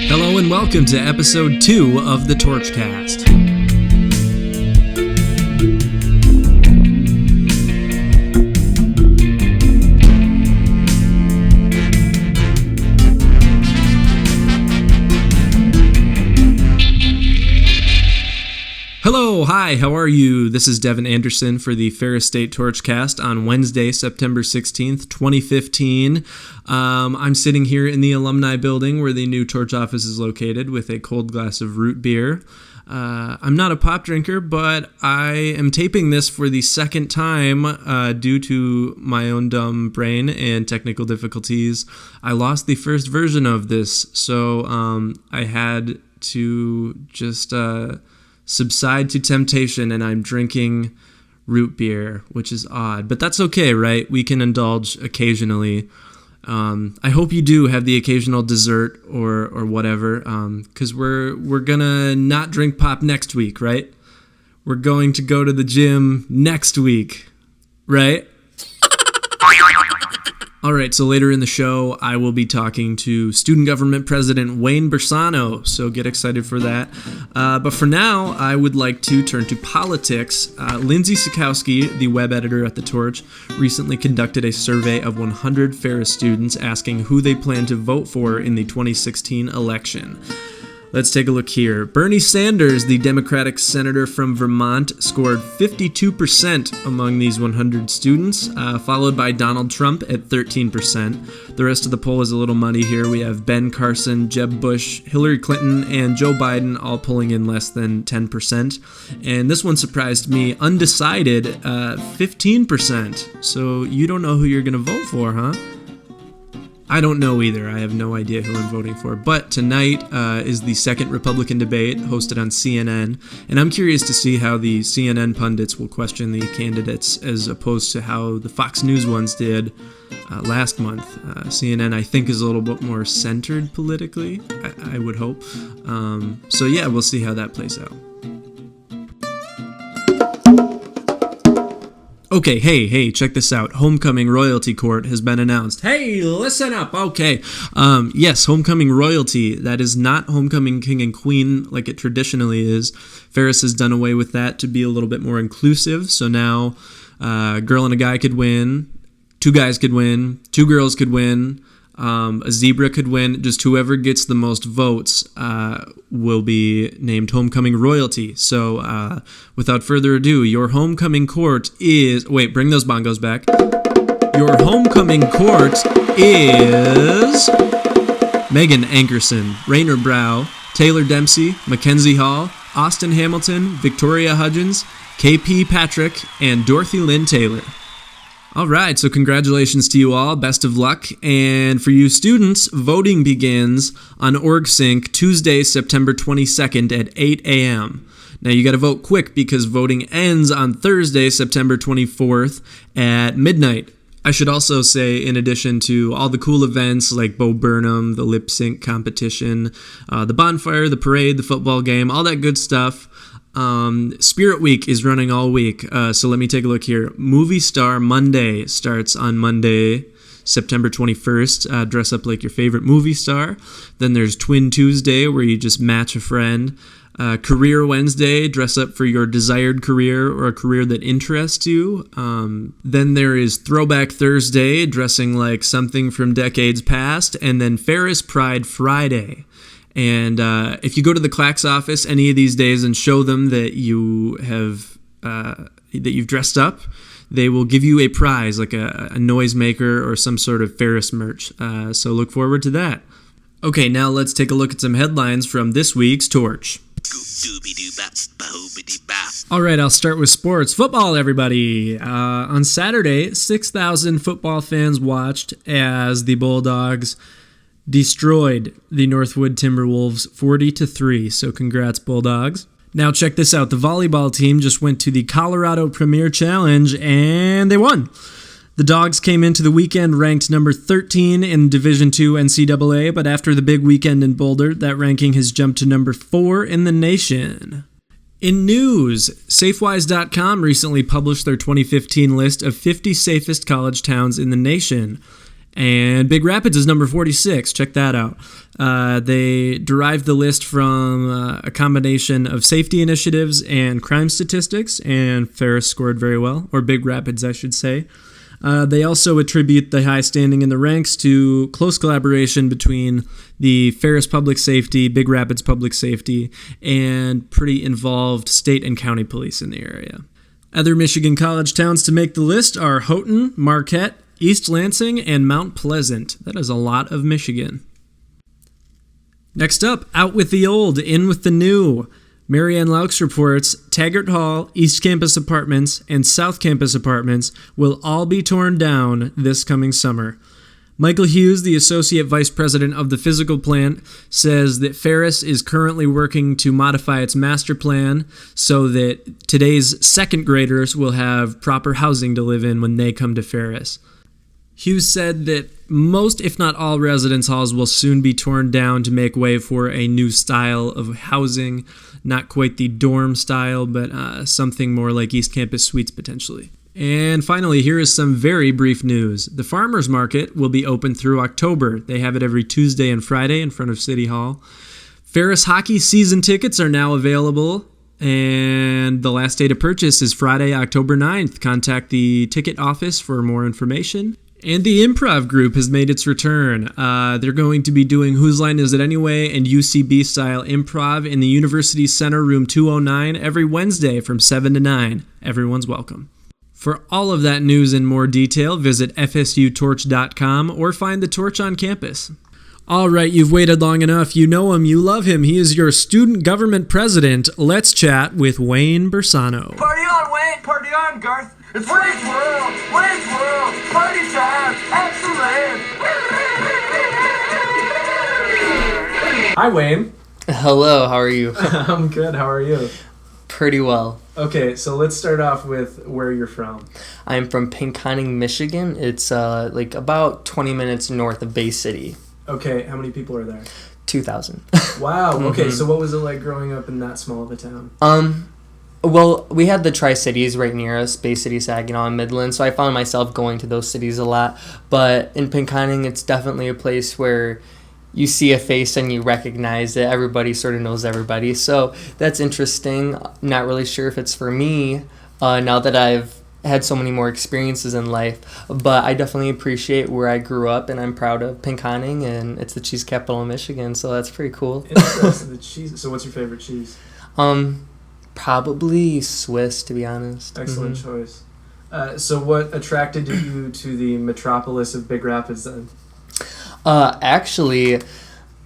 Hello and welcome to episode 2 of the Torchcast. Hello, hi, how are you? This is Devin Anderson for the Ferris State Torchcast on Wednesday, September 16th, 2015. I'm sitting here in the alumni building where the new Torch office is located with a cold glass of root beer. I'm not a pop drinker, but I am taping this for the second time due to my own dumb brain and technical difficulties. I lost the first version of this, so I had to just subside to temptation, and I'm drinking root beer, which is odd, but that's okay, right? We can indulge occasionally. I hope you do have the occasional dessert or whatever, because we're gonna not drink pop next week, right? We're going to go to the gym next week, right? All right, so later in the show, I will be talking to Student Government President Wayne Bersano, so get excited for that. But for now, I would like to turn to politics. Lindsay Sikowski, the web editor at The Torch, recently conducted a survey of 100 Ferris students asking who they plan to vote for in the 2016 election. Let's take a look here. Bernie Sanders, the Democratic senator from Vermont, scored 52% among these 100 students, followed by Donald Trump at 13%. The rest of the poll is a little muddy here. We have Ben Carson, Jeb Bush, Hillary Clinton, and Joe Biden all pulling in less than 10%. And this one surprised me, undecided, 15%. So you don't know who you're going to vote for, huh? I don't know either. I have no idea who I'm voting for. But tonight is the second Republican debate hosted on CNN, and I'm curious to see how the CNN pundits will question the candidates as opposed to how the Fox News ones did last month. CNN, I think, is a little bit more centered politically, I would hope. So yeah, we'll see how that plays out. Okay, hey, check this out. Homecoming Royalty Court has been announced. Hey, listen up, okay. Yes, Homecoming Royalty. That is not Homecoming King and Queen like it traditionally is. Ferris has done away with that to be a little bit more inclusive. So now a girl and a guy could win, two guys could win, two girls could win, a zebra could win. Just whoever gets the most votes will be named Homecoming Royalty. So without further ado, your homecoming court is... Wait, bring those bongos back. Your homecoming court is... Megan Ankerson, Rainer Brow, Taylor Dempsey, Mackenzie Hall, Austin Hamilton, Victoria Hudgens, KP Patrick, and Dorothy Lynn Taylor. All right, so congratulations to you all. Best of luck. And for you students, voting begins on OrgSync Tuesday, September 22nd at 8 a.m. Now, you got to vote quick because voting ends on Thursday, September 24th at midnight. I should also say, in addition to all the cool events like Bo Burnham, the lip sync competition, the bonfire, the parade, the football game, all that good stuff, Spirit Week is running all week, so let me take a look here. Movie Star Monday starts on Monday, September 21st. Dress up like your favorite movie star. Then there's Twin Tuesday, where you just match a friend. Career Wednesday, dress up for your desired career or a career that interests you. Then there is Throwback Thursday, dressing like something from decades past. And then Ferris Pride Friday. And if you go to the Clacks office any of these days and show them that you have that you've dressed up, they will give you a prize, like a noisemaker or some sort of Ferris merch. So look forward to that. Okay, now let's take a look at some headlines from this week's Torch. All right, I'll start with sports. Football, everybody. On Saturday, 6,000 football fans watched as the Bulldogs destroyed the Northwood Timberwolves 40-3, so congrats, Bulldogs. Now check this out. The volleyball team just went to the Colorado Premier Challenge, and they won. The Dogs came into the weekend ranked number 13 in Division II NCAA, but after the big weekend in Boulder, that ranking has jumped to number 4 in the nation. In news, Safewise.com recently published their 2015 list of 50 safest college towns in the nation. And Big Rapids is number 46. Check that out. They derived the list from a combination of safety initiatives and crime statistics, and Ferris scored very well, or Big Rapids, I should say. They also attribute the high standing in the ranks to close collaboration between the Ferris Public Safety, Big Rapids Public Safety, and pretty involved state and county police in the area. Other Michigan college towns to make the list are Houghton, Marquette, East Lansing, and Mount Pleasant. That is a lot of Michigan. Next up, out with the old, in with the new. Marianne Laux reports Taggart Hall, East Campus Apartments, and South Campus Apartments will all be torn down this coming summer. Michael Hughes, the Associate Vice President of the Physical Plant, says that Ferris is currently working to modify its master plan so that today's second graders will have proper housing to live in when they come to Ferris. Hughes said that most, if not all, residence halls will soon be torn down to make way for a new style of housing, not quite the dorm style, but something more like East Campus Suites potentially. And finally, here is some very brief news. The Farmers Market will be open through October. They have it every Tuesday and Friday in front of City Hall. Ferris hockey season tickets are now available, and the last day to purchase is Friday, October 9th. Contact the ticket office for more information. And the Improv Group has made its return. They're going to be doing Whose Line Is It Anyway and UCB-style improv in the University Center, room 209, every Wednesday from 7 to 9. Everyone's welcome. For all of that news in more detail, visit fsutorch.com or find the Torch on campus. All right, you've waited long enough. You know him, you love him. He is your student government president. Let's chat with Wayne Bersano. Party on, Wayne! Party on, Garth! It's Wayne's World! Wayne's World! Party time! Excellent! Hi, Wayne. Hello, how are you? I'm good. How are you? Pretty well. Okay, so let's start off with where you're from. I'm from Pinconning, Michigan. It's like about 20 minutes north of Bay City. Okay, how many people are there? 2,000. Wow. Okay, so what was it like growing up in that small of a town? Well, we had the Tri-Cities right near us, Bay City, Saginaw, and Midland, so I found myself going to those cities a lot. But in Pinconning, it's definitely a place where you see a face and you recognize it. Everybody sort of knows everybody. So that's interesting. Not really sure if it's for me now that I've had so many more experiences in life. But I definitely appreciate where I grew up, and I'm proud of Pinconning, and it's the cheese capital of Michigan, so that's pretty cool. Interesting. The cheese. So what's your favorite cheese? Probably Swiss, to be honest. Excellent choice. So what attracted you to the metropolis of Big Rapids then? Actually,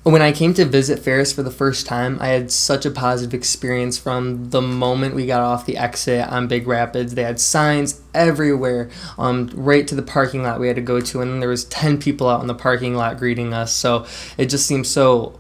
when I came to visit Ferris for the first time, I had such a positive experience from the moment we got off the exit on Big Rapids. They had signs everywhere, right to the parking lot we had to go to, and then there was 10 people out in the parking lot greeting us. So it just seemed so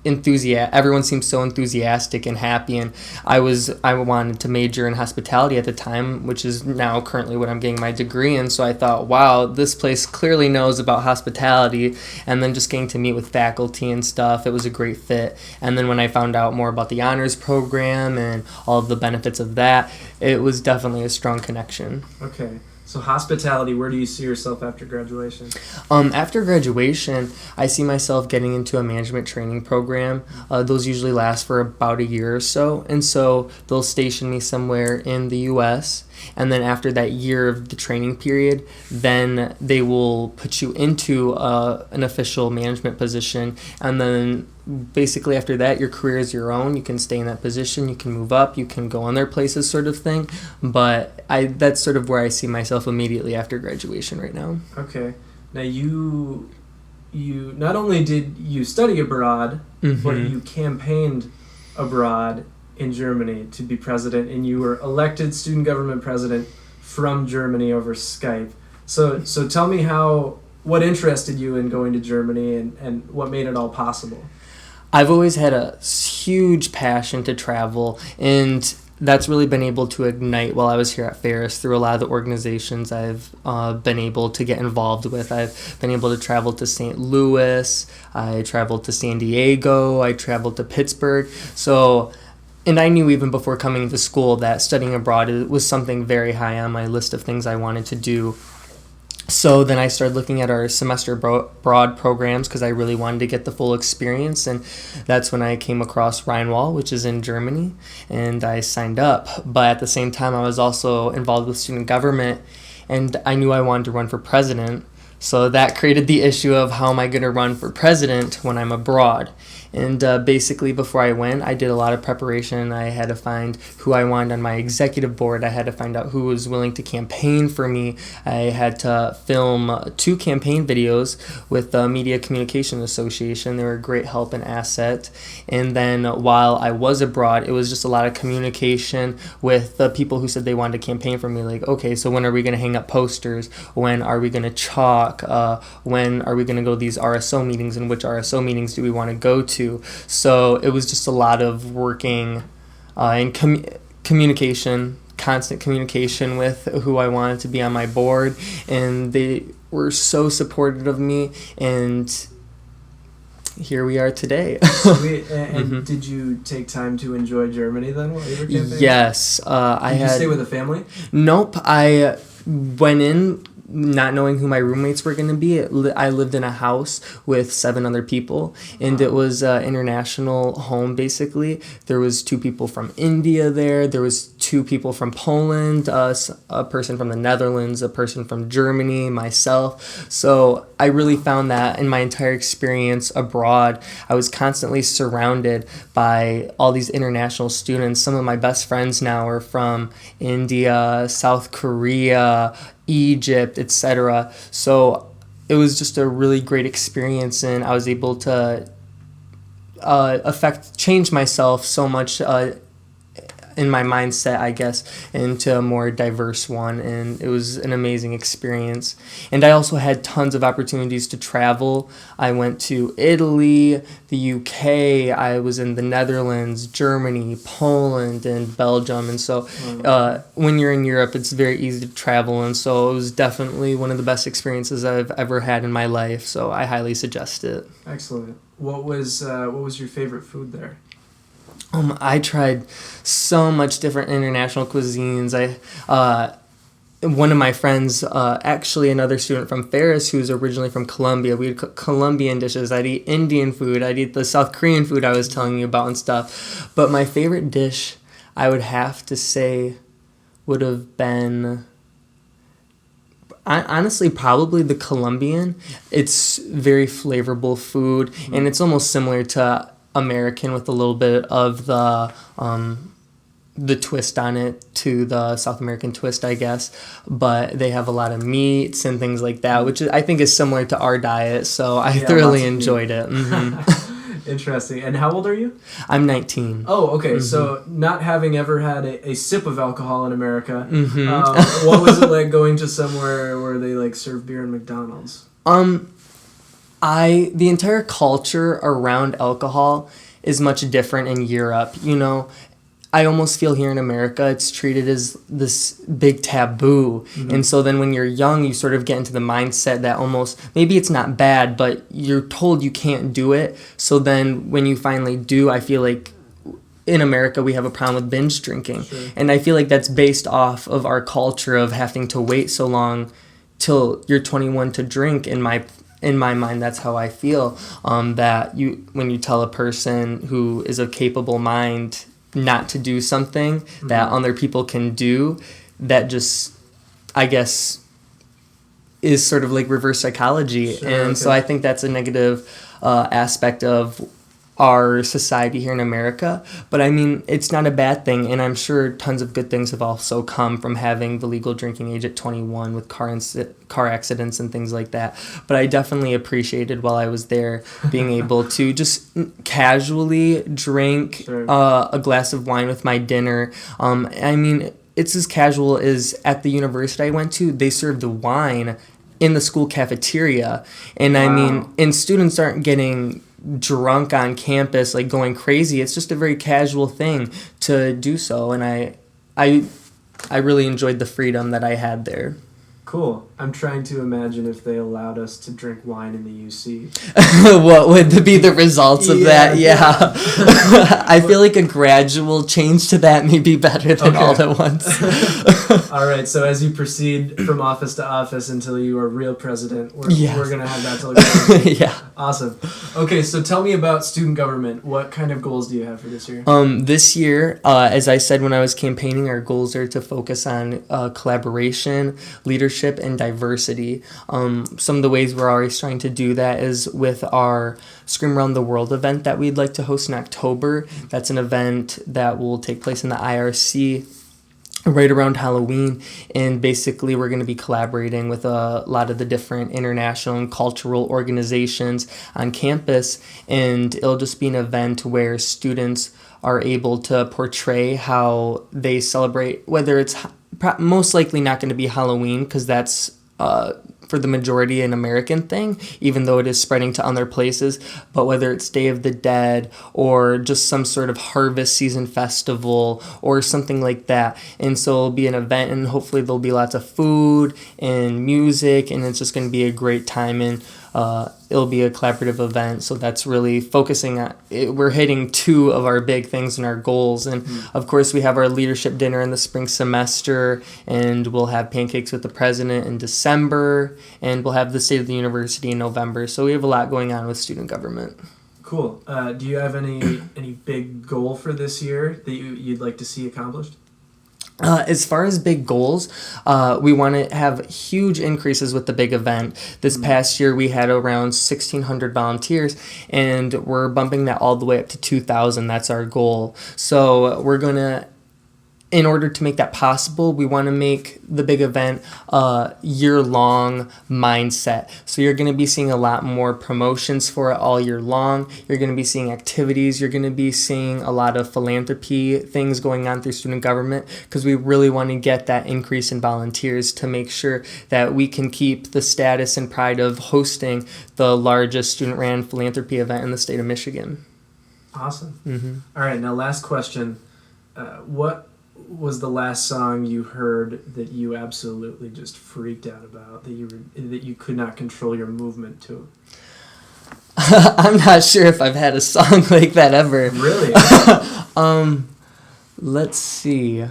everyone seemed so enthusiastic and happy, and I wanted to major in hospitality at the time, which is now currently what I'm getting my degree in. So I thought, wow, this place clearly knows about hospitality. And then just getting to meet with faculty and stuff, it was a great fit. And then when I found out more about the honors program and all of the benefits of that, it was definitely a strong connection. Okay. So hospitality, where do you see yourself after graduation? After graduation, I see myself getting into a management training program. Those usually last for about a year or so, and so they'll station me somewhere in the U.S., and then after that year of the training period, then they will put you into an official management position, and then basically after that, your career is your own. You can stay in that position, you can move up, you can go on their places, sort of thing. But that's sort of where I see myself immediately after graduation right now. Okay. Now you not only did you study abroad, but you campaigned abroad in Germany to be president, and you were elected student government president from Germany over Skype. So tell me what interested you in going to Germany and what made it all possible? I've always had a huge passion to travel, and that's really been able to ignite while I was here at Ferris through a lot of the organizations I've been able to get involved with. I've been able to travel to St. Louis, I traveled to San Diego, I traveled to Pittsburgh. And I knew even before coming to school that studying abroad was something very high on my list of things I wanted to do. So then I started looking at our semester broad programs because I really wanted to get the full experience, and that's when I came across Rheinwall, which is in Germany, and I signed up. But at the same time, I was also involved with student government, and I knew I wanted to run for president. So that created the issue of how am I going to run for president when I'm abroad. And basically, before I went, I did a lot of preparation. I had to find who I wanted on my executive board. I had to find out who was willing to campaign for me. I had to film 2 campaign videos with the Media Communication Association. They were a great help and asset. And then while I was abroad, it was just a lot of communication with the people who said they wanted to campaign for me. Like, okay, so when are we going to hang up posters? When are we going to chalk? When are we going to go to these RSO meetings? And which RSO meetings do we want to go to? So it was just a lot of working in communication, constant communication with who I wanted to be on my board, and they were so supportive of me, and here we are today. Sweet. And did you take time to enjoy Germany then while you were campaigning? Yes. Did you stay with a family? Nope. I went in not knowing who my roommates were going to be. I lived in a house with 7 other people, and it was an international home, basically. There was 2 people from India there. There was 2 people from Poland, a person from the Netherlands, a person from Germany, myself. So I really found that in my entire experience abroad, I was constantly surrounded by all these international students. Some of my best friends now are from India, South Korea, Egypt, etc. So it was just a really great experience, and I was able to change myself so much in my mindset, I guess, into a more diverse one, and it was an amazing experience. And I also had tons of opportunities to travel. I went to Italy, the UK, I was in the Netherlands, Germany, Poland, and Belgium, and so when you're in Europe, it's very easy to travel, and so it was definitely one of the best experiences I've ever had in my life, so I highly suggest it. Excellent. What was your favorite food there? I tried so much different international cuisines. One of my friends, actually another student from Ferris who's originally from Colombia, we would cook Colombian dishes. I'd eat Indian food. I'd eat the South Korean food I was telling you about and stuff. But my favorite dish, I would have to say, would have been, honestly, probably the Colombian. It's very flavorful food, and it's almost similar to American with a little bit of the twist on it to the South American twist, I guess. But they have a lot of meats and things like that, which I think is similar to our diet. So I thoroughly enjoyed it. Interesting. And how old are you? I'm 19. Oh, okay. So not having ever had a sip of alcohol in America, what was it like going to somewhere where they like serve beer in McDonald's? The entire culture around alcohol is much different in Europe. You know, I almost feel here in America it's treated as this big taboo. And so then when you're young, you sort of get into the mindset that almost, maybe it's not bad, but you're told you can't do it. So then when you finally do, I feel like in America we have a problem with binge drinking. Sure. And I feel like that's based off of our culture of having to wait so long till you're 21 to drink. In my mind, that's how I feel, that when you tell a person who is of capable mind not to do something that other people can do, that just, I guess, is sort of like reverse psychology. Sure, and so I think that's a negative aspect of our society here in America. But I mean, it's not a bad thing, and I'm sure tons of good things have also come from having the legal drinking age at 21 with car accidents and things like that. But I definitely appreciated while I was there being able to just casually drink a glass of wine with my dinner. I mean, it's as casual as at the university I went to, they served the wine in the school cafeteria. And wow. I mean, and students aren't getting drunk on campus, like going crazy. It's just a very casual thing to do so, and I really enjoyed the freedom that I had there. Cool. I'm trying to imagine if they allowed us to drink wine in the UC. What would be the results of that? Yeah. I feel like a gradual change to that may be better than all at once. All right, so as you proceed from office to office until you are real president, we're going to have that to look forward to. Yeah. Awesome. Okay, so tell me about student government. What kind of goals do you have for this year? This year, as I said when I was campaigning, our goals are to focus on collaboration, leadership, and diversity. Some of the ways we're always trying to do that is with our Scream Around the World event that we'd like to host in October. That's an event that will take place in the IRC right around Halloween, and basically we're going to be collaborating with a lot of the different international and cultural organizations on campus, and it'll just be an event where students are able to portray how they celebrate, whether it's most likely not going to be Halloween because that's for the majority an American thing, even though it is spreading to other places, but whether it's Day of the Dead or just some sort of harvest season festival or something like that. And so it'll be an event, and hopefully there'll be lots of food and music, and it's just going to be a great time, and it'll be a collaborative event. So that's really focusing on it. We're hitting two of our big things and our goals, and of course we have our leadership dinner in the spring semester, and we'll have pancakes with the president in December, and we'll have the State of the University in November. So we have a lot going on with student government. Cool. Do you have any big goal for this year that you'd like to see accomplished? As far as big goals, we want to have huge increases with the big event. This past year, we had around 1,600 volunteers, and we're bumping that all the way up to 2,000. That's our goal. So we're going to, in order to make that possible, we want to make the big event a year-long mindset. So you're going to be seeing a lot more promotions for it all year long. You're going to be seeing activities. You're going to be seeing a lot of philanthropy things going on through student government, because we really want to get that increase in volunteers to make sure that we can keep the status and pride of hosting the largest student-ran philanthropy event in the state of Michigan. Awesome. Mm-hmm. All right, now last question. What was the last song you heard that you absolutely just freaked out about, that you could not control your movement to? I'm not sure if I've had a song like that ever. Really? Let's see.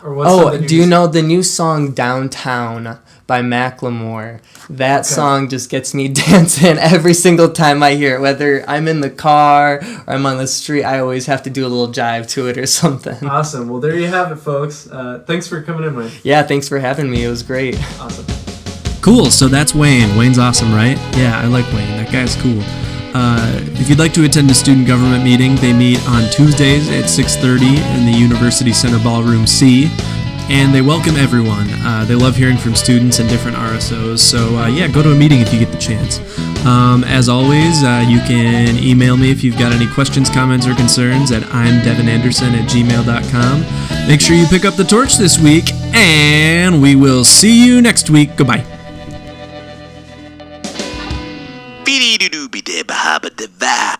Or do you know the new song Downtown by Macklemore? That song just gets me dancing every single time I hear it. Whether I'm in the car or I'm on the street, I always have to do a little jive to it or something. Awesome. Well, there you have it, folks. Thanks for coming in, Wayne. Yeah, thanks for having me. It was great. Awesome. Cool, so that's Wayne. Wayne's awesome, right? Yeah, I like Wayne. That guy's cool. If you'd like to attend a student government meeting, they meet on Tuesdays at 6:30 in the University Center Ballroom C, and they welcome everyone. They love hearing from students and different RSOs, so go to a meeting if you get the chance. As always, you can email me if you've got any questions, comments, or concerns at imdevinanderson@gmail.com. Make sure you pick up the torch this week, and we will see you next week. Goodbye. Biddy-doo-doo-biddy-bah-bah-bah-bah.